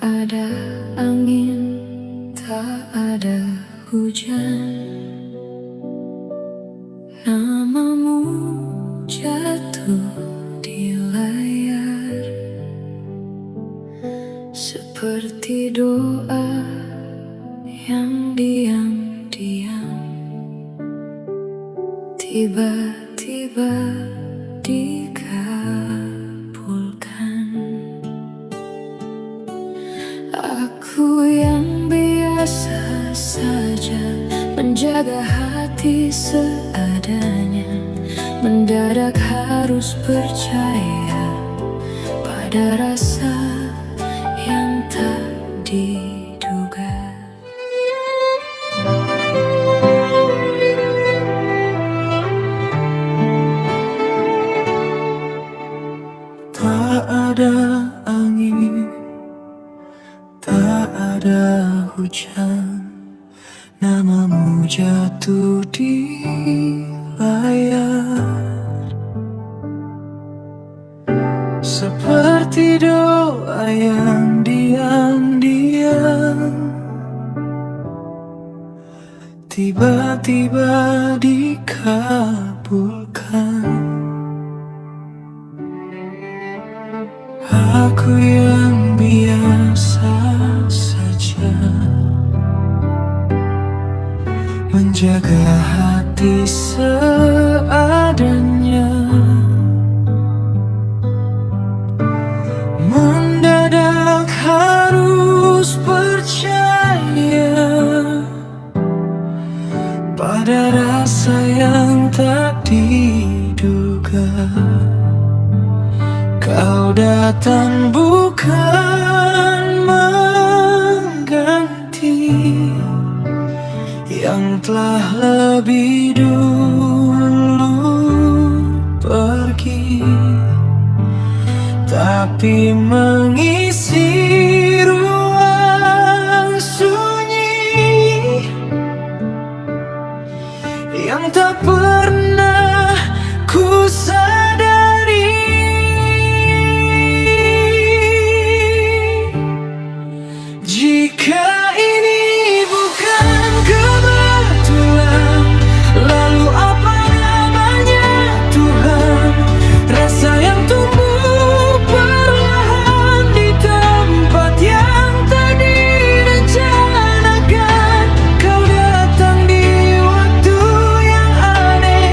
ada angin, tak ada hujan. Namamu jatuh di layar, seperti doa yang diam-diam tiba-tiba dikabulkan. Aku yang biasa saja menjaga hati seadanya, mendadak harus percaya pada rasa yang tak diduga. Tak ada angin, tak ada hujan, namamu jatuh di layar, seperti doa yang diam-diam tiba-tiba dikabulkan. Aku yang biasa saja menjaga hati seadanya, mendadak harus percaya pada rasa yang tak diduga. Kau datang bukan mengganti yang telah lebih dulu pergi, tapi mengisi ruang sunyi yang tak pernah ku sadari. Jika ini bukan kebetulan, lalu apa namanya Tuhan? Rasa yang tumbuh perlahan di tempat yang tak direncanakan. Kau datang di waktu yang aneh,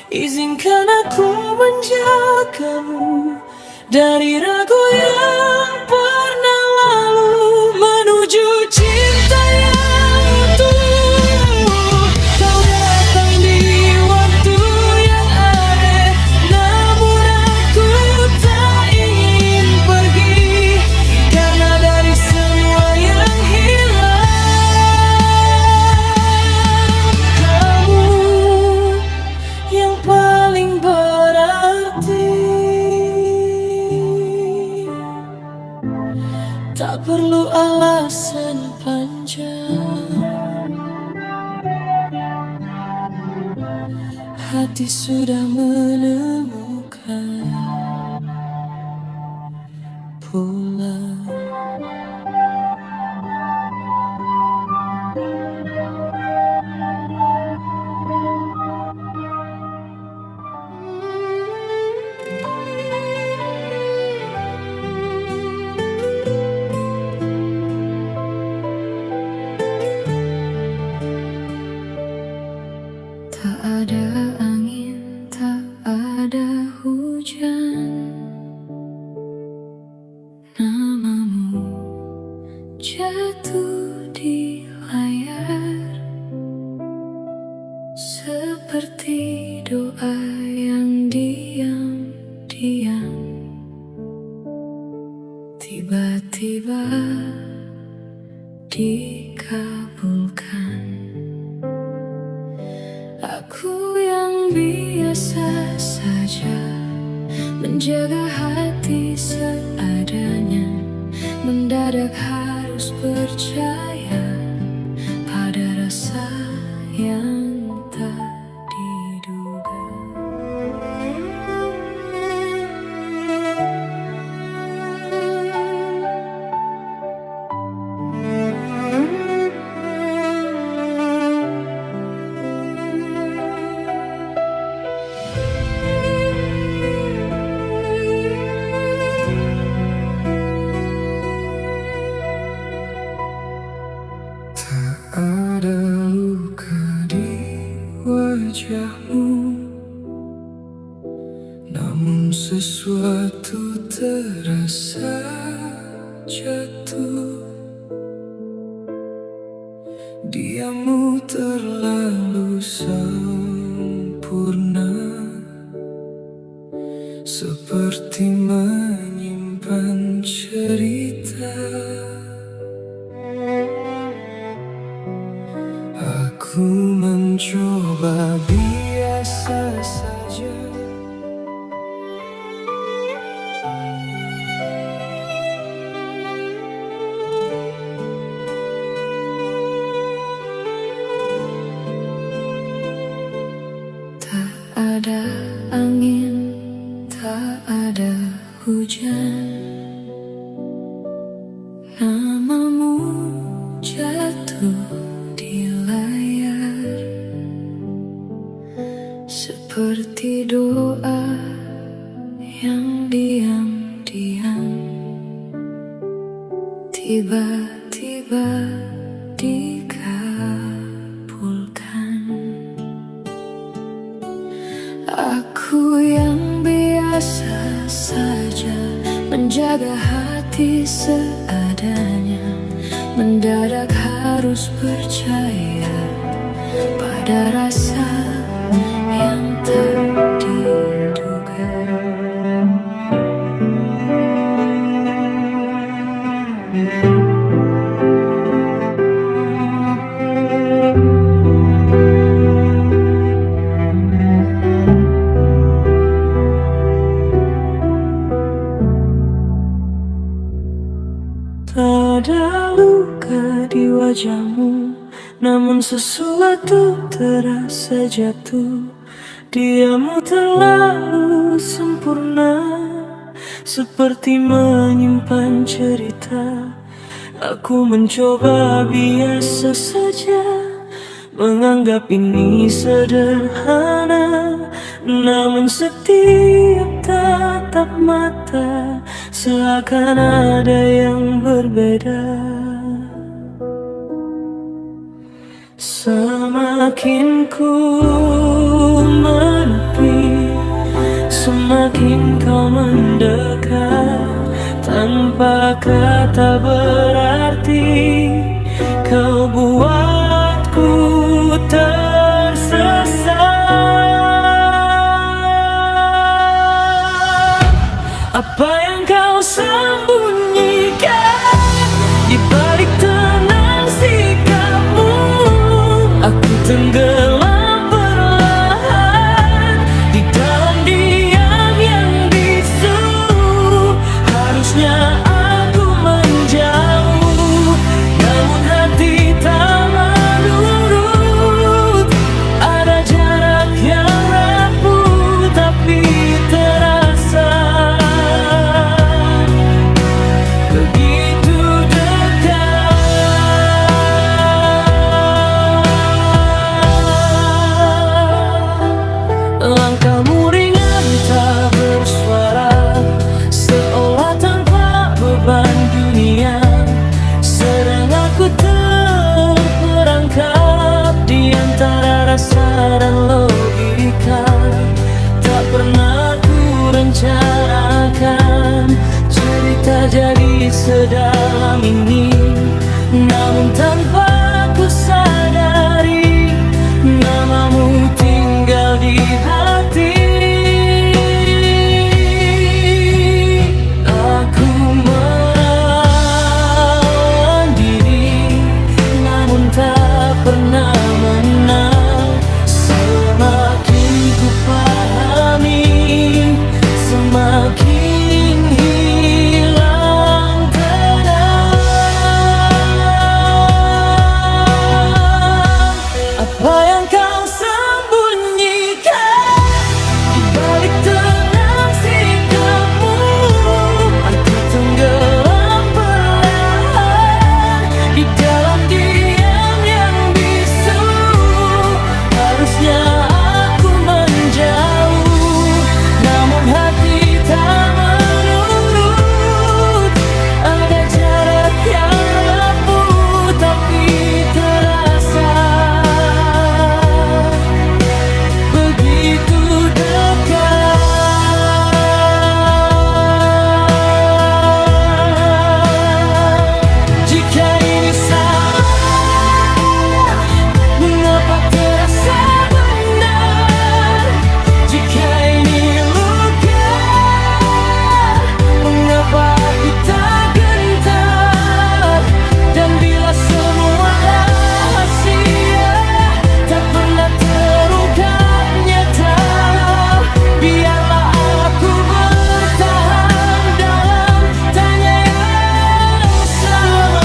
Izinkan aku menjagamu dari ragu yang pernah lalu, menuju cinta yang utuh. Kau datang di waktu yang aneh, namun aku tak ingin pergi, karena dari semua yang hilang, kamu yang paling berarti. Tak perlu alasan panjang, hati sudah menemukan pulang. Tak ada angin, tak ada hujan, namamu jatuh di layar, seperti doa yang diam-diam tiba-tiba dikabulkan. Aku yang biasa saja menjaga hati seadanya, mendadak harus percaya pada rasa yang tak diduga. Ada luka di wajahmu, namun sesuatu terasa jatuh. Diammu terlalu sempurna, seperti menyimpan cerita. Aku mencoba biasa saja, Tak ada angin, tak ada hujan, namamu jatuh di layar, seperti doa yang diam-diam tiba-tiba dikabulkan. Aku yang biasa saja menjaga hati seadanya, mendadak harus percaya pada rasa yang tak diduga. tak ada luka di wajahmu, namun sesuatu terasa jatuh. Diammu terlalu sempurna, seperti menyimpan cerita. Aku mencoba biasa saja, menganggap ini sederhana, namun setiap tatap mata seakan ada yang berbeda. Semakin ku menepi, kata berarti, kau buatku tersesat. Apa yang kau sembunyikan di balik tenang sikapmu? Aku tenggelam perlahan di dalam diam yang bisu. Harusnya aku menjauh, namun hati tak menurut. Ada jarak yang rapuh tapi terasa begitu dekat. Langkahmu ringan tak bersuara, seolah tanpa beban dunia. Sedang aku terperangkap di antara rasa dan logika. Tak pernah ku rencanakan cerita jadi sedalam ini, namun tanpa ku sadari namamu tinggal di hati. Aku melawan diri, namun tak pernah menang. Semakin ku pahami, semakin hilang tenang. Apa yang kau sembunyikan di balik tenang sikapmu? Aku tenggelam perlahan di dalam diam yang bisu. Harusnya aku menjauh, namun hati tak menurut. Ada jarak yang rapuh tapi terasa begitu dekat. Jika ini salah, mengapa terasa benar? Jika ini luka, mengapa aku tak gentar? Dan bila semua rahasia tak pernah terungkap nyata, biarlah aku bertahan dalam tanya yang sama.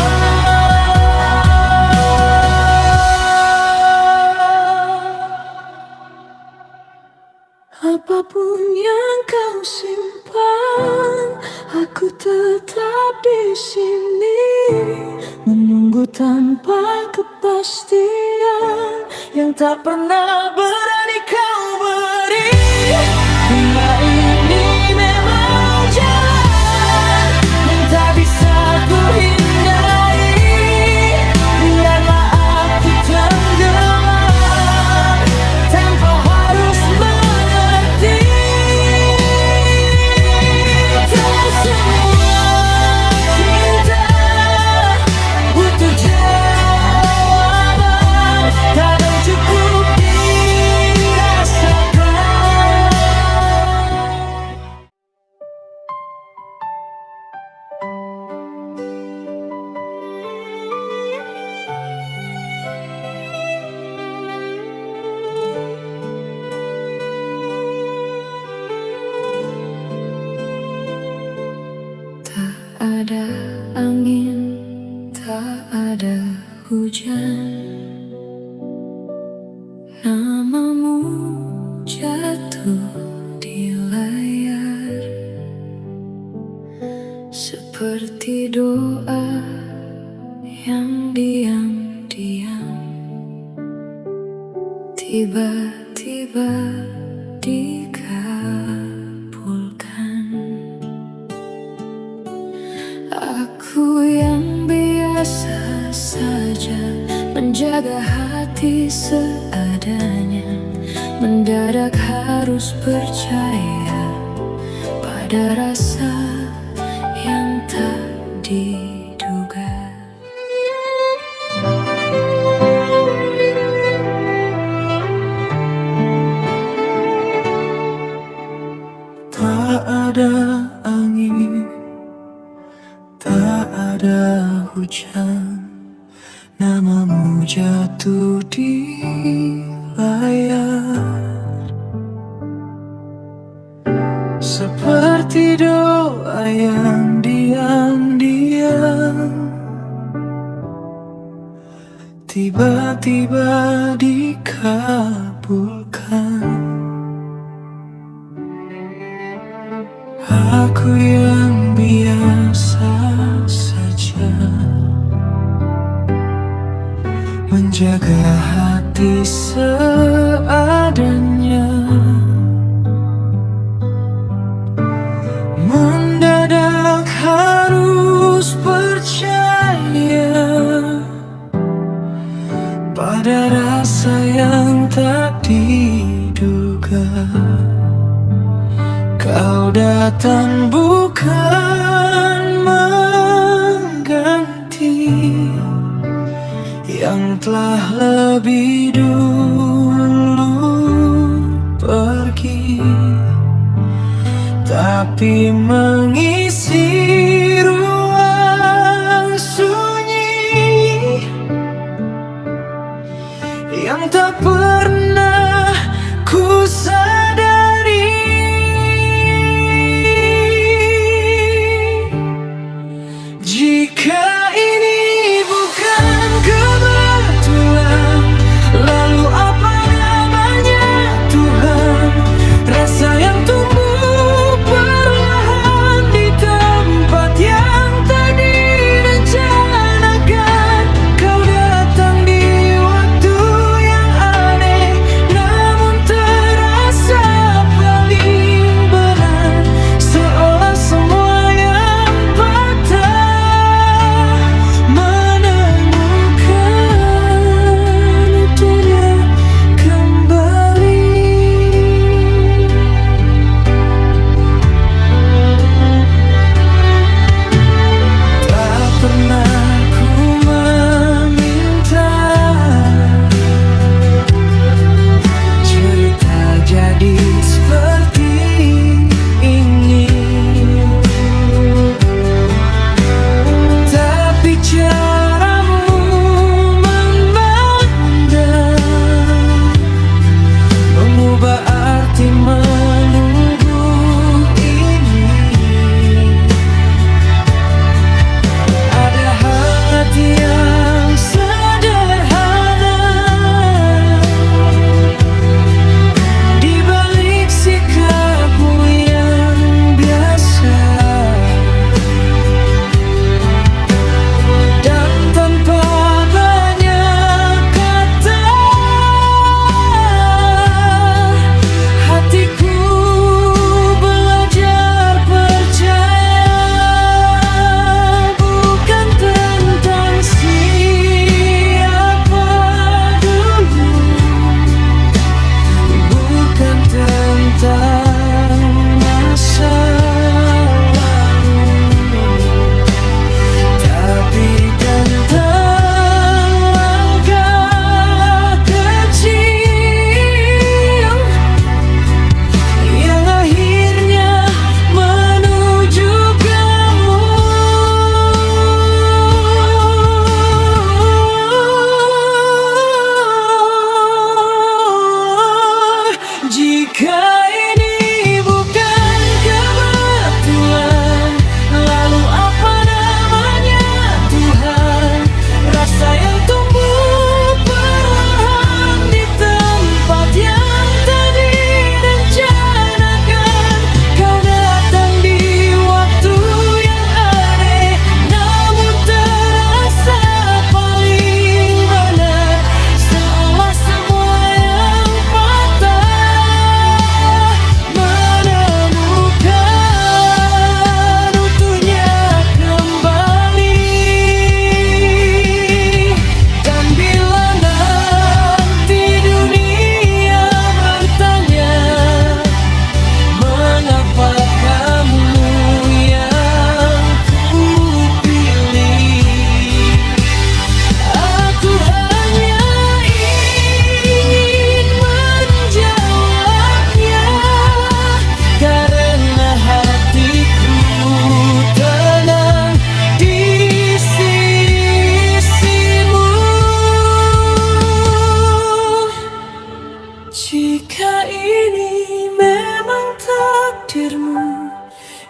Apapun yang kau simpan, aku tetap di sini menunggu tanpa kepastian yang tak pernah berani kau beri. Bila ini memang jalan yang tak bisa ku hindari, biarlah aku tenggelam tanpa harus mengerti. Tak semua cinta butuh jawaban, kadang cukup dirasakan. Tak ada angin, tak ada hujan, namamu jatuh di layar seperti doa yang diam-diam tiba-tiba dikabulkan. Aku yang biasa saja menjaga hati seadanya, mendadak harus percaya pada rasa yang tak diduga. Tak ada angin, tak ada hujan, namamu jatuh di layar. Seperti doa yang diam-diam tiba-tiba dikabulkan. Aku yang biasa saja menjaga hati seadanya, mendadak harus percaya pada rasa yang tak diduga. Kau datang bukan mengganti yang telah lebih dulu pergi, tapi mengisi ruang sunyi yang tak pernah ku sadari. Jika ini bukan kebetulan, lalu apa namanya Tuhan? Rasa yang tumbuh perlahan di tempat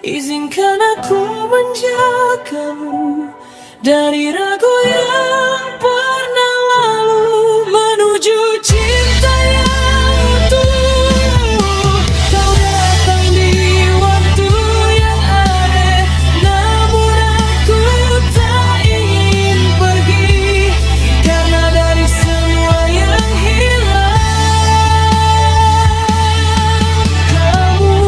Izinkan aku menjagamu dari ragu yang pernah lalu, menuju cinta yang utuh. Kau datang di waktu yang aneh, namun aku tak ingin pergi, karena dari semua yang hilang, kamu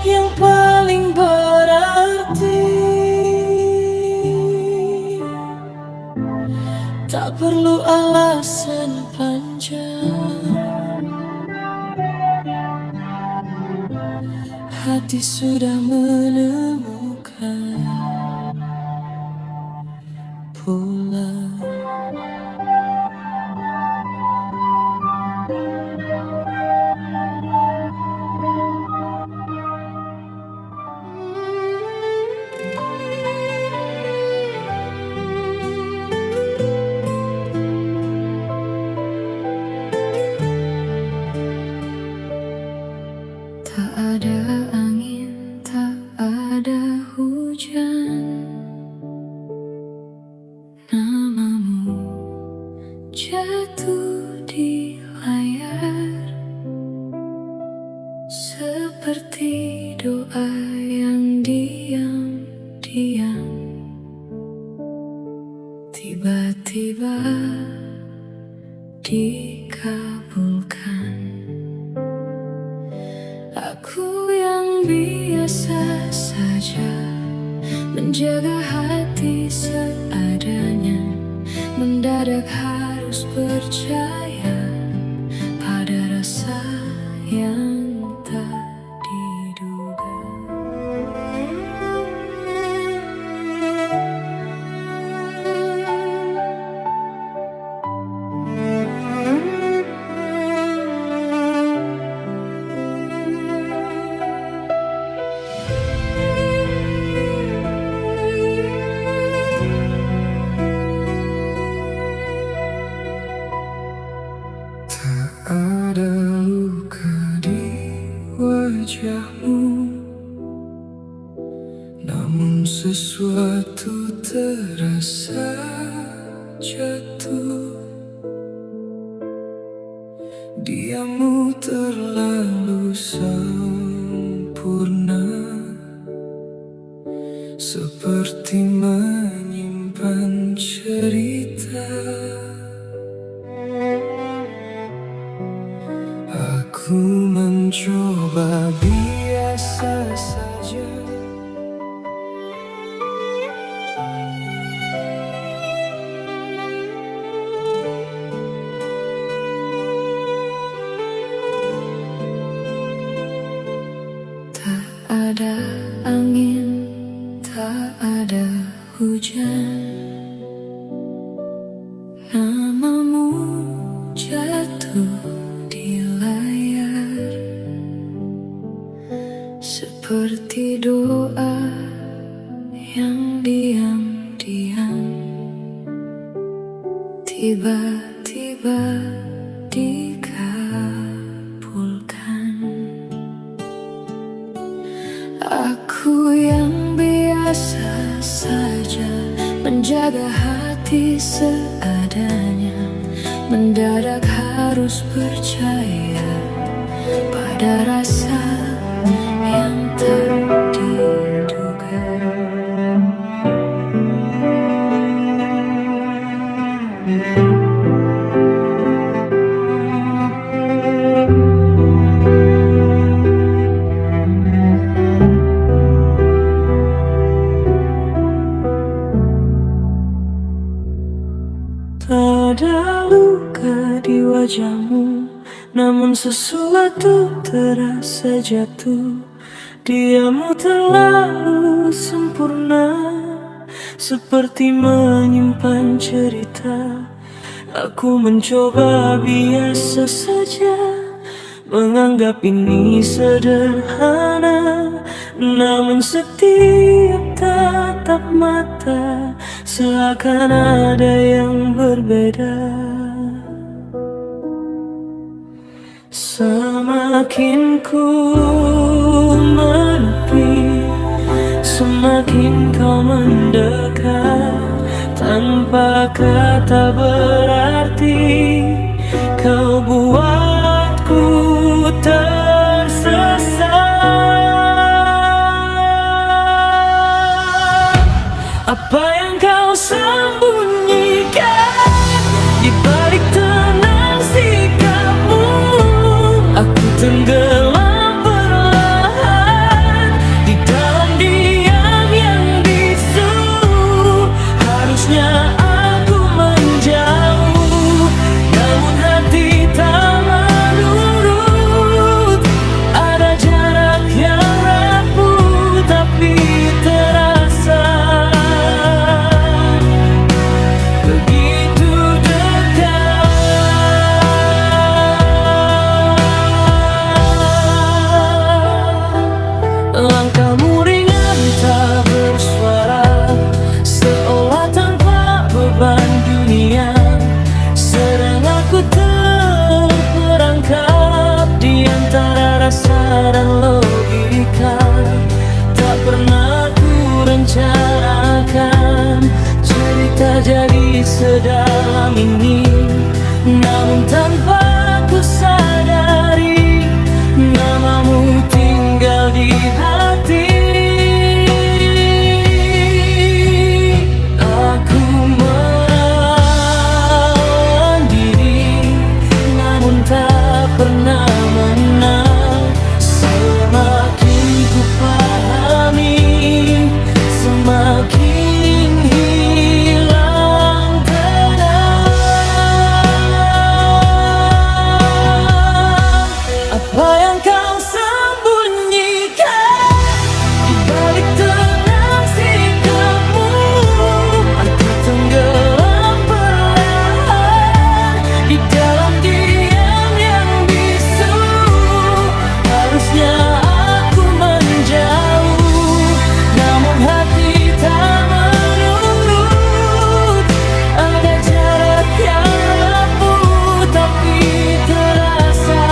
yang paling berarti. Tak perlu alasan panjang, hati sudah menemukan pulang. Tak ada angin, tak ada hujan, namamu jatuh di layar, seperti doa yang diam-diam tiba-tiba dikabulkan. Aku yang biasa saja menjaga hati seadanya, mendadak harus percaya pada rasa yang tak diduga. Ada luka di wajahmu, namun sesuatu terasa jatuh. Diammu terlalu sempurna, seperti menyimpan cerita. Aku mencoba biasa saja, Tak ada angin, tak ada hujan, namamu jatuh di layar, seperti doa yang diam-diam tiba-tiba dikabulkan. Aku yang biasa saja menjaga hati seadanya, mendadak harus percaya pada rasa yang tak diduga. tak ada luka di wajahmu, namun sesuatu terasa jatuh. Diammu terlalu sempurna, seperti menyimpan cerita. Aku mencoba biasa saja, menganggap ini sederhana, namun setiap tatap mata seakan ada yang berbeda. Semakin ku menepi, semakin kau mendekat. Tanpa kata berarti kau buatku tersesat. Apa yang kau sembunyikan di balik tenang sikapmu? Aku tenggelam perlahan di dalam diam yang bisu. Harusnya aku menjauh, namun hati tak menurut. Ada jarak yang rapuh tapi terasa begitu dekat. Langkahmu ringan tak bersuara, seolah tanpa beban dunia. Sedang aku terperangkap di antara rasa dan logika. Tak pernah ku rencanakan cerita jadi sedalam ini, namun tanpa ku sadari namamu tinggal di hati. Aku melawan diri, namun tak pernah menang. Semakin ku pahami, semakin hilang tenang. Apa yang kau sembunyikan di balik tenang sikapmu? Aku tenggelam perlahan di dalam diam yang bisu. Harusnya aku menjauh, namun hati tak menurut. Ada jarak yang rapuh tapi terasa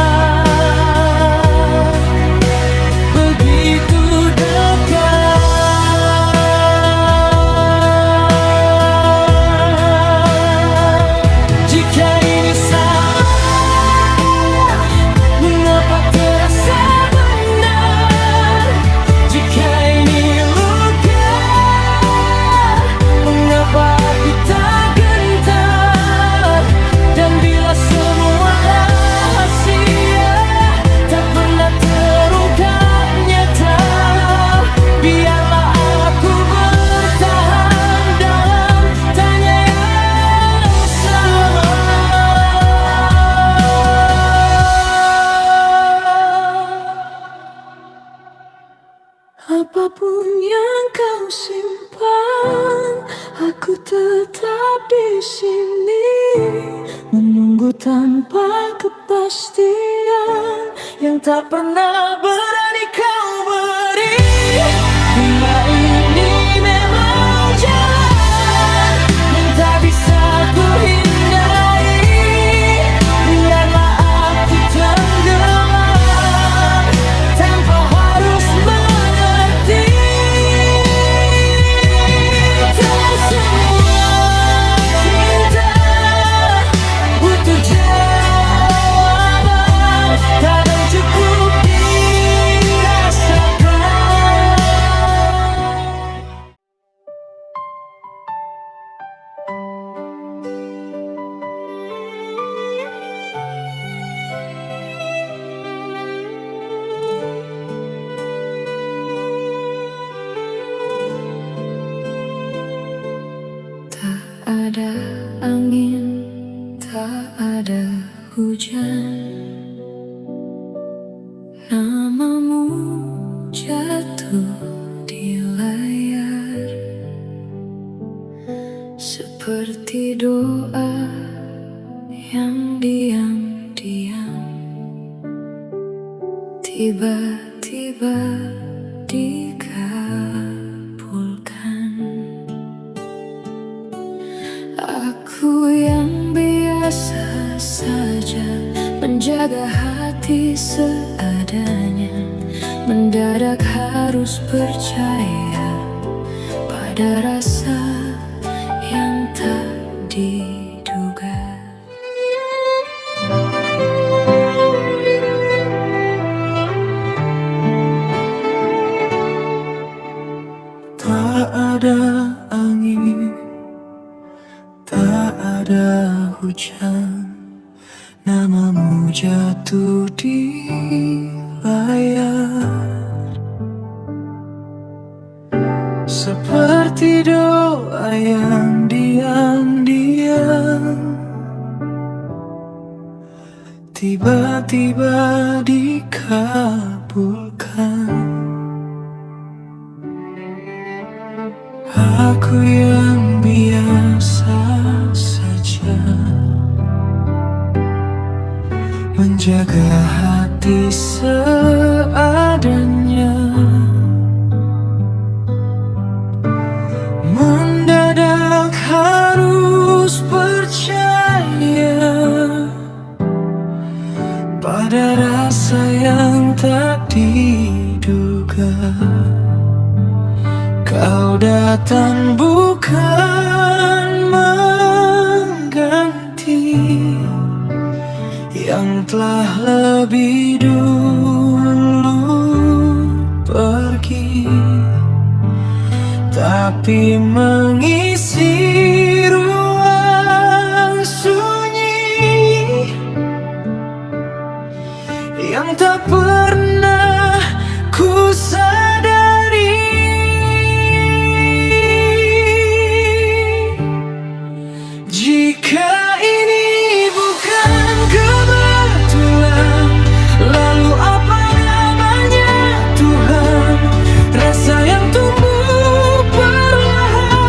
begitu dekat. Jika ini salah, mengapa terasa benar? Jika ini luka, mengapa aku tak gentar? Dan bila semua rahasia tak pernah terungkap nyata, biarlah aku bertahan dalam tanya yang sama. Apapun yang kau simpan, aku tetap di sini menunggu tanpa kepastian yang tak pernah berani kau beri. Bila ini memang jalan yang tak bisa ku hindari, biarlah aku tenggelam tanpa harus mengerti. Tak semua cinta butuh jawaban, kadang cukup dirasakan. Tak ada angin, tak ada hujan. Namamu jatuh di layar seperti doa yang diam-diam tiba-tiba dikabulkan. Aku yang biasa saja menjaga hati seadanya, mendadak harus percaya pada rasa yang tak diduga. Tak ada angin, tak ada hujan, namamu jatuh di layar. Seperti doa yang diam-diam tiba-tiba dikabulkan. Aku yang biasa saja menjaga hati seadanya, mendadak harus percaya pada rasa yang tak diduga. Kau datang bukan mengganti yang telah lebih dulu pergi, tapi mengisi ruang sunyi yang tak pernah ku sadari. Jika ini bukan kebetulan, lalu apa namanya Tuhan? Rasa yang tumbuh perlahan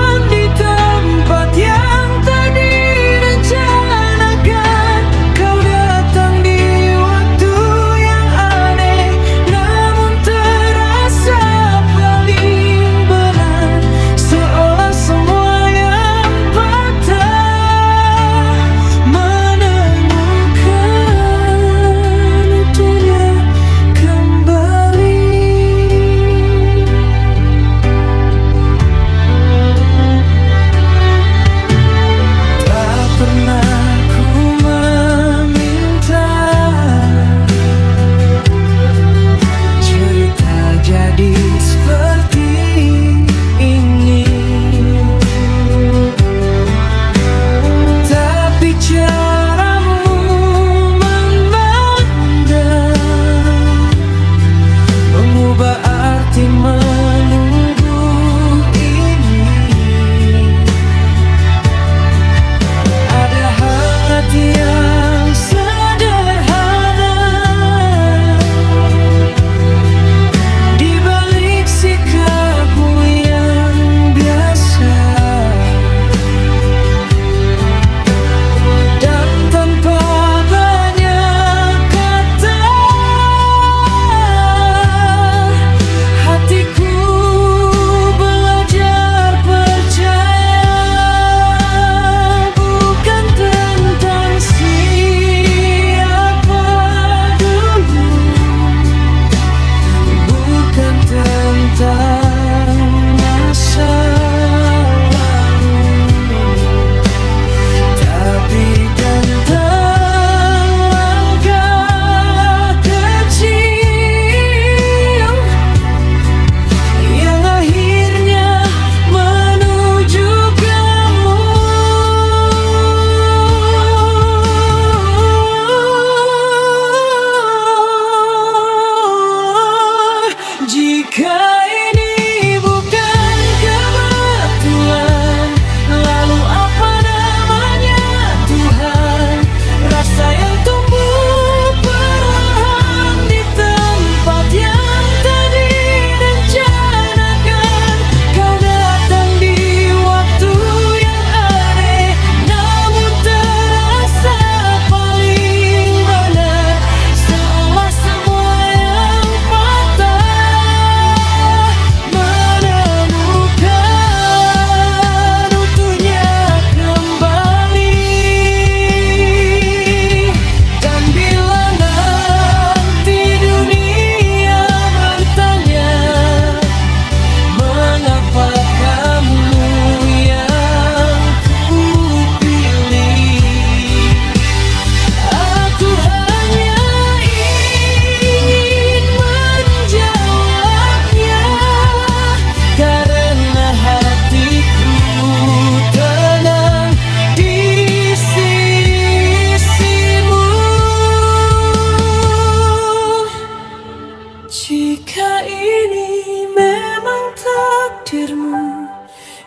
Jika ini memang takdirmu,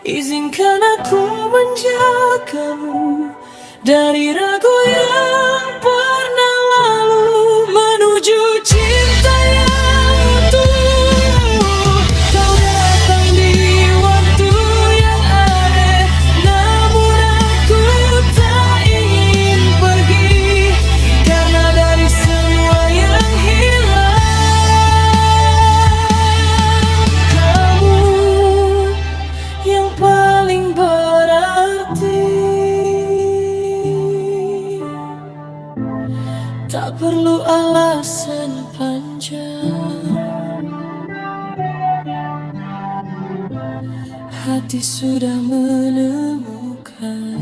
izinkan aku menjagamu dari ragu yang pernah lalu menuju cinta yang utuh. Kau datang di waktu yang aneh, namun aku tak ingin pergi, karena dari semua yang hilang, kamu yang paling berarti. Tak perlu alasan panjang, hati sudah menemukan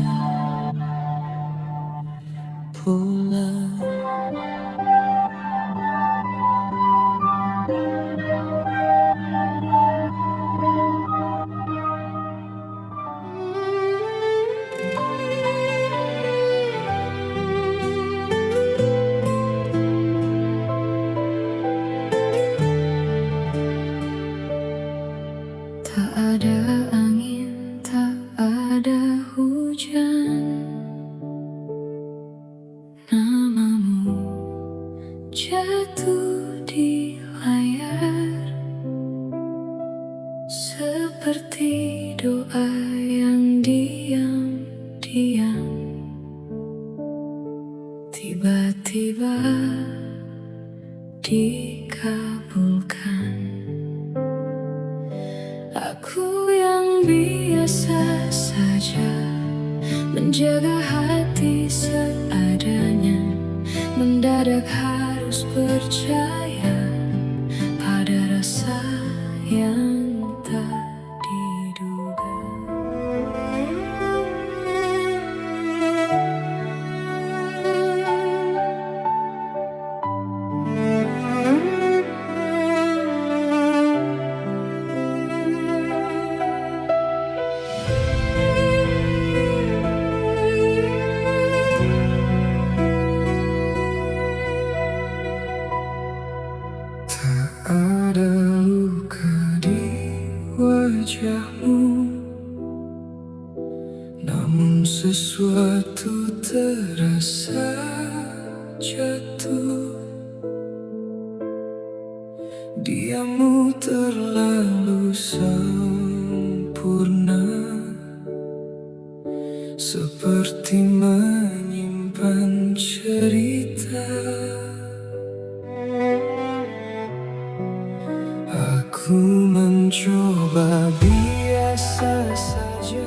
pulang. Tak ada angin, tak ada hujan, namamu jatuh di layar seperti doa yang diam-diam tiba-tiba dikabulkan. Aku yang biasa saja menjaga hati seadanya, mendadak harus percaya pada rasa yang tak diduga. Ada luka di wajahmu, namun sesuatu terasa jatuh. Diammu terlalu sempurna, seperti menyimpan cerita. Aku mencoba biasa saja,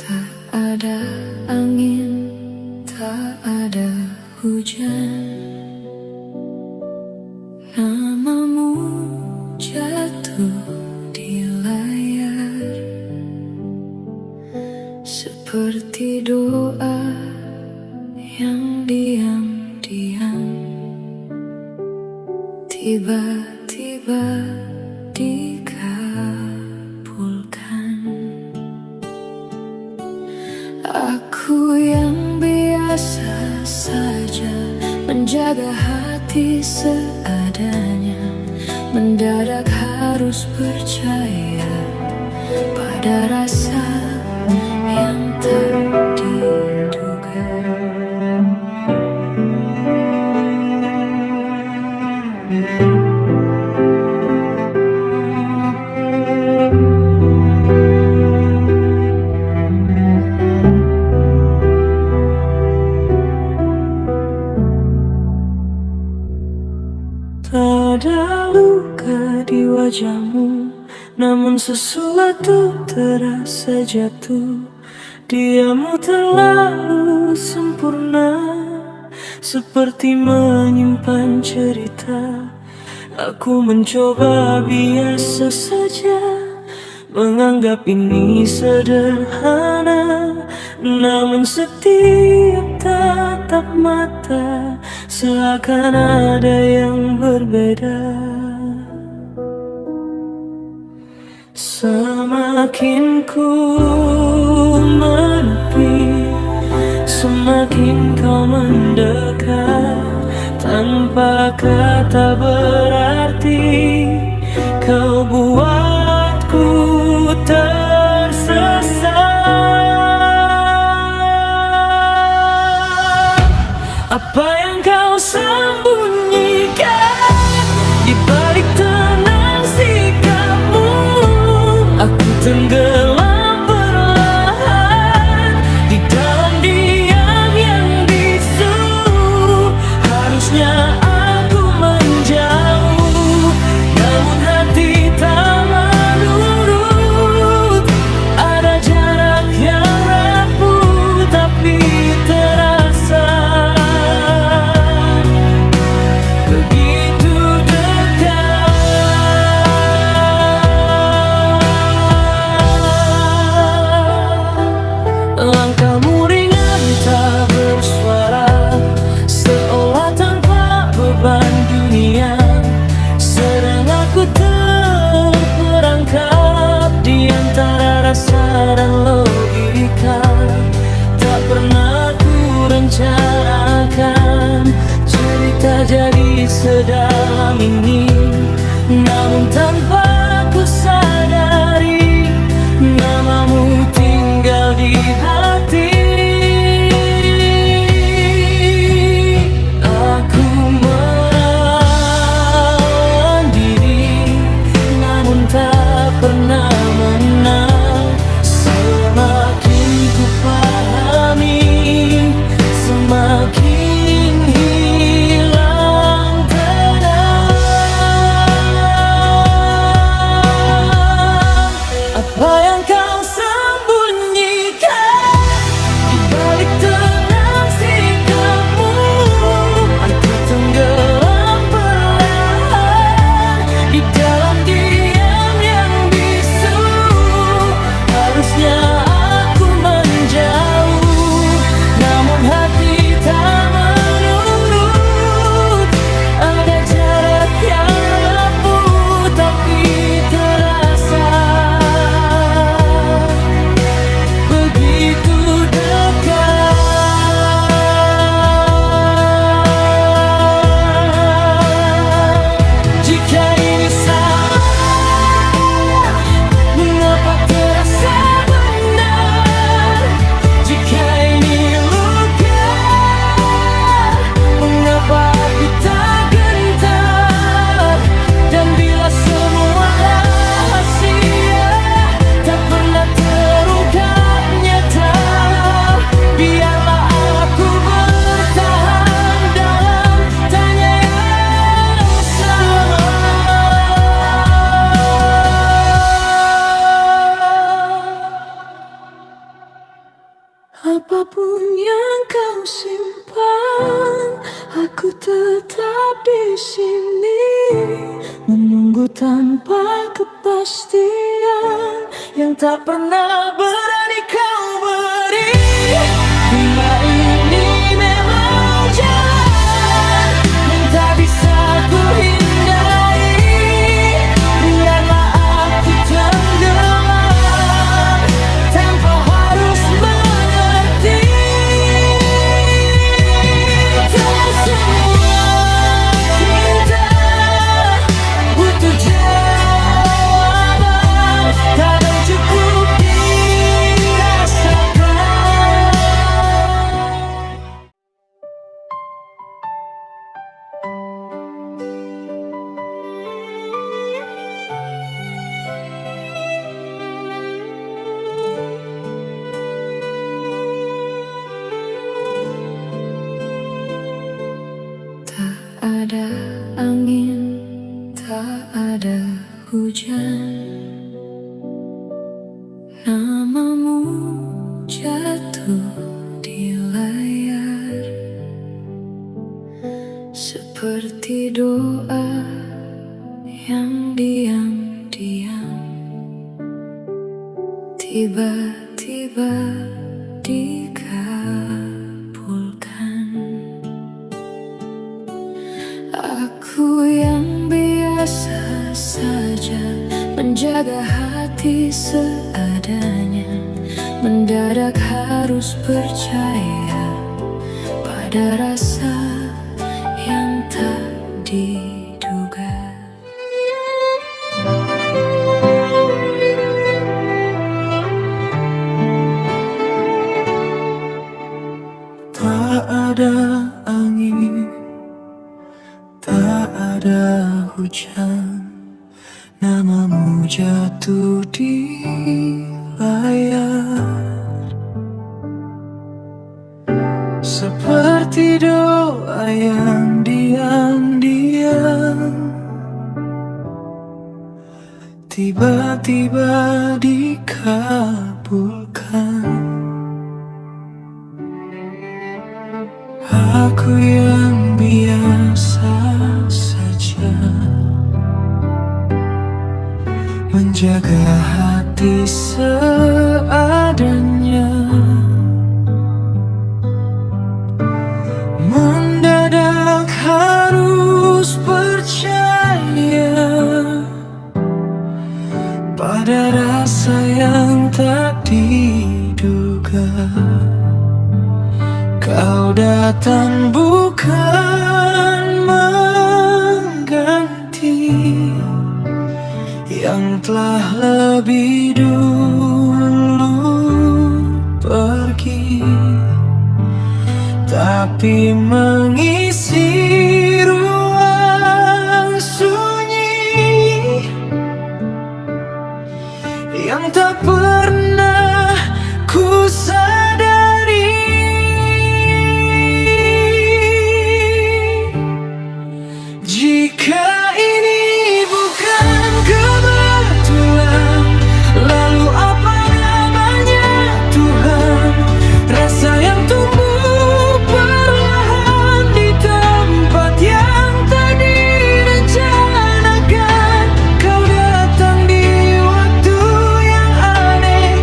Tak ada angin, tak ada hujan, namamu jatuh di layar seperti doa yang diam-diam tiba-tiba dikabulkan. Aku yang biasa saja menjaga hati seadanya, mendadak harus percaya pada rasa yang tak diduga. tak ada luka di wajahmu, namun sesuatu terasa jatuh. Diammu terlalu sempurna, seperti menyimpan cerita. Aku mencoba biasa saja, menganggap ini sederhana, namun setiap tatap mata seakan ada yang berbeda. Semakin ku menepi, semakin kau mendekat. Tanpa kata berarti, kau buatku tersesat. Apa yang kau sembunyikan di balik tenang sikapmu? Aku tenggelam perlahan di dalam diam yang bisu. Harusnya aku menjauh, namun hati tak menurut. Ada jarak yang rapuh tapi terasa begitu dekat. Langkahmu ringan tak bersuara, seolah tanpa beban dunia. Sedang aku terperangkap di antara rasa dan logika. Tak pernah ku rencanakan cerita jadi sedalam ini, namun tanpa ku sadari namamu tinggal di hati. Aku menahan diri, namun tak pernah menang. Semakin ku pahami, semakin hilang tenang. Apa yang kau sembunyikan di balik tenang sikapmu? Aku tenggelam perlahan di dalam diam yang bisu. Harusnya aku menjauh, namun hati tak menurut. Ada jarak yang rapuh tapi terasa begitu dekat. Jika ini salah, mengapa terasa benar? Jika ini luka, mengapa aku tak gentar? Dan bila semua rahasia tak pernah terungkap nyata, biarlah aku bertahan dalam tanya yang sama. Apapun yang kau simpan, aku tetap di sini menunggu tanpa kepastian yang tak pernah berani kau beri. Bila ini memang jalan yang tak bisa ku hindari, biarlah aku tenggelam tanpa harus mengerti. Tak semua cinta butuh jawaban, kadang cukup dirasakan. Tak ada angin, tak ada hujan, namamu jatuh di layar seperti doa yang diam-diam tiba-tiba dikabulkan. Aku yang biasa saja menjaga hati hati seadanya, mendadak harus percaya pada rasa yang tak diduga. Tak ada angin, tak ada hujan, namamu jatuh di layar. Seperti doa yang diam-diam tiba-tiba dikabulkan. Aku yang biasa saja menjaga hati seadanya, mendadak harus percaya pada rasa yang tak diduga. Kau datang bukan mengganti yang telah lebih dulu pergi, tapi mengisi ruang sunyi yang tak pernah ku sadari. Jika ini bukan kebetulan, lalu apa namanya Tuhan? Rasa yang tumbuh perlahan di tempat yang tak direncanakan. Kau datang di waktu yang aneh,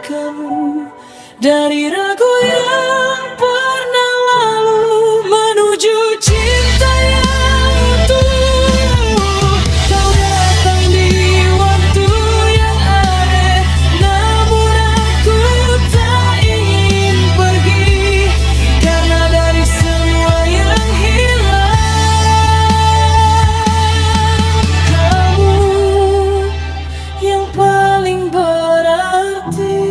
kamu dari ragu yang pernah lalu menuju cinta yang utuh. Kau datang di waktu yang aneh, namun aku tak ingin pergi, karena dari semua yang hilang, kamu yang paling berarti.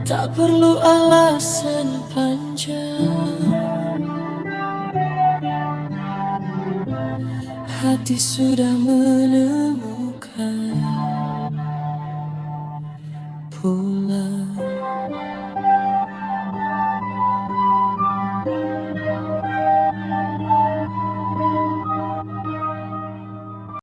Tak perlu alasan panjang, hati sudah menemukan.